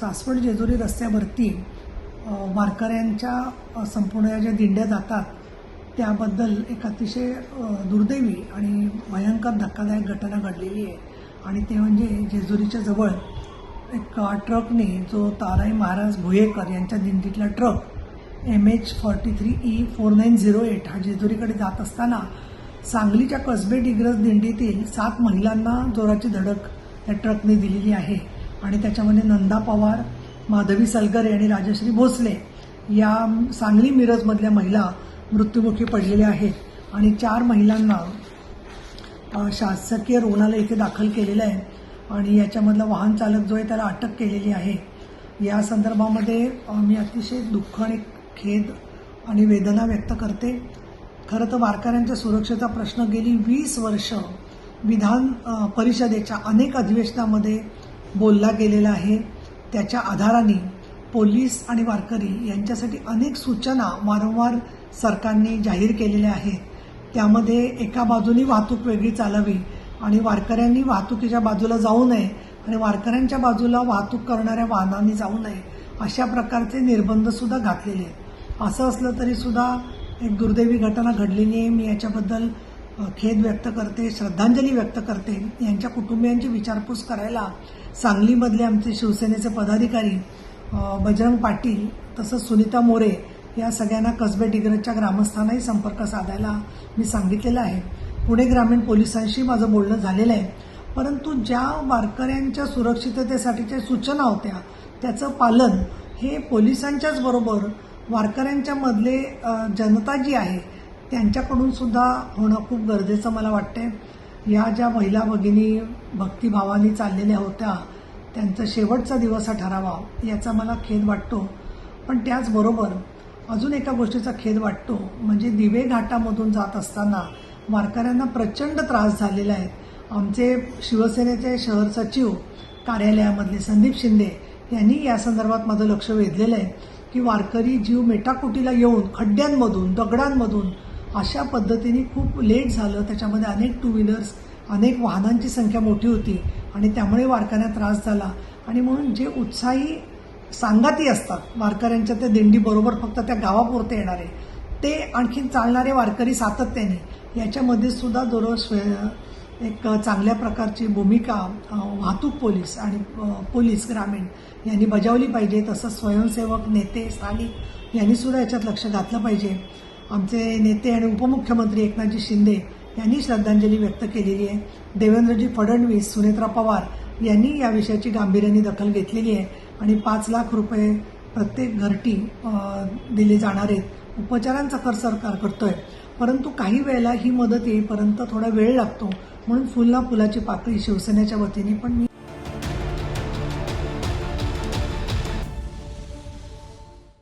सासवड जेजुरी रस्त्यावरती वारकऱ्यांच्या संपूर्ण या ज्या दिंड्या जातात त्याबद्दल एक अतिशय दुर्दैवी आणि भयंकर धक्कादायक घटना घडलेली आहे आणि ते म्हणजे जेजुरीच्या जवळ एक ट्रकने जो ताराई महाराज भुयेकर यांच्या दिंडीतला ट्रक MH43E4908 हा जेजुरीकडे जात असताना सांगलीच्या कसबे डिग्रस दिंडीतील 7 महिलांना जोराची धडक त्या ट्रकने दिलेली आहे आणि त्याच्यामध्ये नंदा पवार, माधवी सलगरे आणि राजश्री भोसले या सांगली मिरजमधल्या महिला मृत्युमुखी पडलेल्या आहेत आणि 4 महिलांना शासकीय रुग्णालय इथे दाखल केलेलं आहे आणि याच्यामधला वाहन चालक जो आहे त्याला अटक केलेली आहे। या संदर्भामध्ये मी अतिशय दुःख आणि खेद आणि वेदना व्यक्त करते। खरं तर वारकऱ्यांच्या सुरक्षेचा प्रश्न गेली 20 वर्ष विधान परिषदेच्या अनेक अधिवेशनामध्ये बोलला गेलेला आहे। त्याच्या आधाराने पोलीस आणि वारकरी यांच्यासाठी अनेक सूचना वारंवार सरकारने जाहीर केलेल्या आहेत। त्यामध्ये एका बाजूनी वाहतूक वेगळी चालावी आणि वारकऱ्यांनी वाहतुकीच्या बाजूला जाऊ नये आणि वारकऱ्यांच्या बाजूला वाहतूक करणाऱ्या वाहनांनी जाऊ नये अशा प्रकारचे निर्बंध सुद्धा घातलेले आहेत। असं असलं तरी सुद्धा एक दुर्दैवी घटना घडलेली आहे। मी याच्याबद्दल खेद व्यक्त करते, श्रद्धांजली व्यक्त करते। यांच्या कुटुंबियांची विचारपूस करायला सांगलीमधले आमचे शिवसेनेचे पदाधिकारी बजरंग पाटील तसंच सुनीता मोरे या सगळ्यांना कसबे डिग्रसच्या ग्रामस्थांनाही संपर्क साधायला मी सांगितलेलं आहे। पुणे ग्रामीण पोलिसांशी माझं बोलणं झालेलं आहे, परंतु ज्या वारकऱ्यांच्या सुरक्षिततेसाठीच्या सूचना होत्या त्याचं पालन हे पोलिसांच्याच बरोबर वारकऱ्यांच्या मधले जनता जी आहे त्यांच्याकडून सुद्धा होणं खूप गरजेचं मला वाटतंय। या ज्या महिला भगिनी भक्तिभावाने चाललेल्या होत्या त्यांचा शेवटचा दिवस हा ठरावा याचा मला खेद वाटतो, पण त्याचबरोबर अजून एका गोष्टीचा खेद वाटतो म्हणजे दिवे घाटामधून जात असताना वारकऱ्यांना प्रचंड त्रास झालेला आहे। आमचे शिवसेनेचे शहर सचिव कार्यालयामधले संदीप शिंदे यांनी या संदर्भात माझं लक्ष वेधलेलं आहे की वारकरी जीव मेटाकुटीला येऊन खड्ड्यांमधून दगडांमधून अशा पद्धतीने खूप लेट झालं। त्याच्यामध्ये अनेक 2 व्हीलर्स अनेक वाहनांची संख्या मोठी होती आणि त्यामुळे वारकऱ्यांना त्रास झाला आणि म्हणून जे उत्साही सांगाती असतात वारकऱ्यांच्या त्या दिंडीबरोबर फक्त त्या गावापुरते येणारे ते आणखीन चालणारे वारकरी सातत्याने याच्यामध्ये सुद्धा दररोज एक चांगल्या प्रकारची भूमिका वाहतूक पोलीस आणि पोलीस ग्रामीण यांनी बजावली पाहिजे। तसंच स्वयंसेवक नेते स्थानिक यांनी सुद्धा याच्यात लक्ष घातलं पाहिजे। आमचे नेते आणि उपमुख्यमंत्री एकनाथजी शिंदे यांनी श्रद्धांजली व्यक्त केलेली आहे। देवेंद्रजी फडणवीस, सुनेत्रा पवार यांनी या विषयाची गांभीर्याने दखल घेतलेली आहे आणि 5 लाख रुपये प्रत्येक घरटी दिले जाणार आहेत। उपचारांचा खर्च सरकार करतोय, परंतु काही वेळेला ही मदत येईपर्यंत थोडा वेळ लागतो, म्हणून फुलाची पाकळी शिवसेनेच्या वतीने पण मी